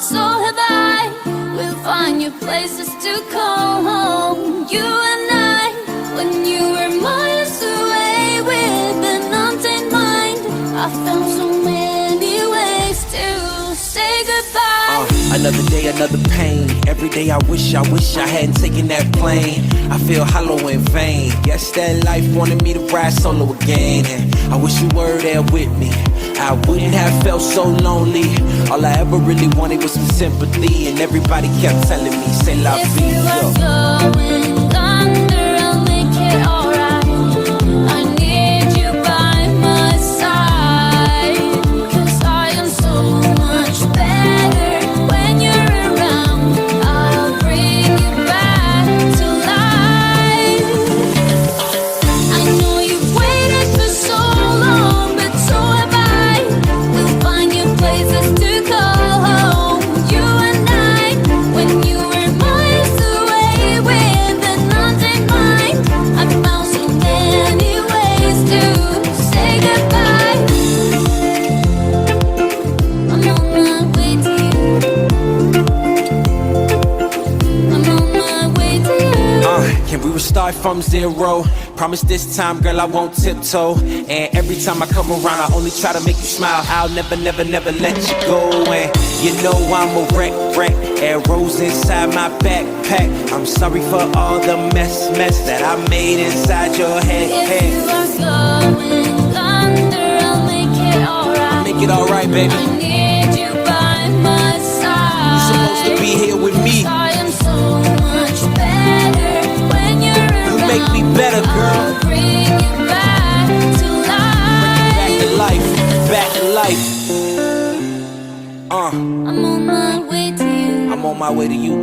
but so have I. We'll find new places to call home. You and I, when you were miles away with an untamed mind, I found so many ways to say goodbye. Another day, another pain. Every day I wish I hadn't taken that plane. I feel hollow in vain. Guess that life wanted me to ride solo again. And I wish you were there with me. I wouldn't have felt so lonely. All I ever really wanted was some sympathy, and everybody kept telling me, say la If vie. you are going under, I'll make it alright. I need you by my side, 'cause I am so much better when you're around. I'll bring you back to life. I know you've waited for so long, but so have I. We'll find new places to call home. You and I, when you were miles away with an untamed mind, I found so many ways to say goodbye. I'm on my way to you. I'm on my way to you. Can we restart from zero? Promise this time, girl, I won't tiptoe. And every time I come around, I only try to make you smile. I'll never, never, never let you go. And you know I'm a wreck. Arrows inside my backpack. I'm sorry for all the mess that I made inside your head. If you are going under, I'll make it alright. Make it alright, baby. I need you by my side. You're supposed to be here with me. I am so much better when you're around. You make me better, girl. I'll bring you back to life. Back to life, back to life. I'm on my way to you. I'm on my way to you.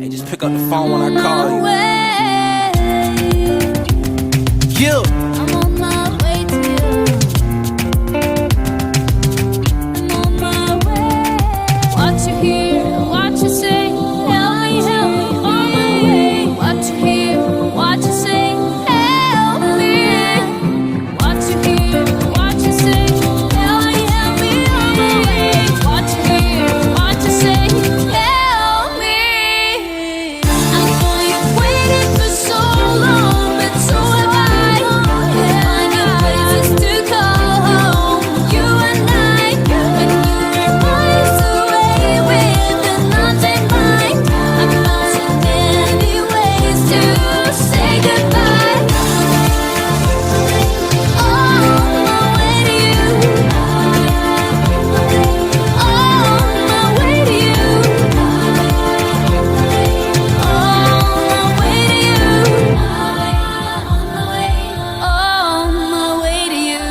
Hey, just pick up the phone when I call you. Yeah. I'm on my way to you. I'm on my way. What you hear, what you say, help me on my way. What you hear, what you say, help me. What you hear, what you say, help me on my way. What you hear, what you say, help me. I know you've waited for so long, but so have I. We'll find new places to call home. You and I, when you were miles away with an untamed mind, I found so many ways to say goodbye. On my way to you. On my way to you. On my way to you. On my way to you.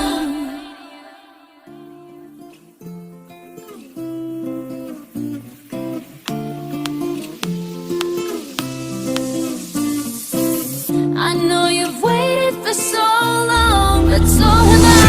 I know you've waited for so long, but so have I.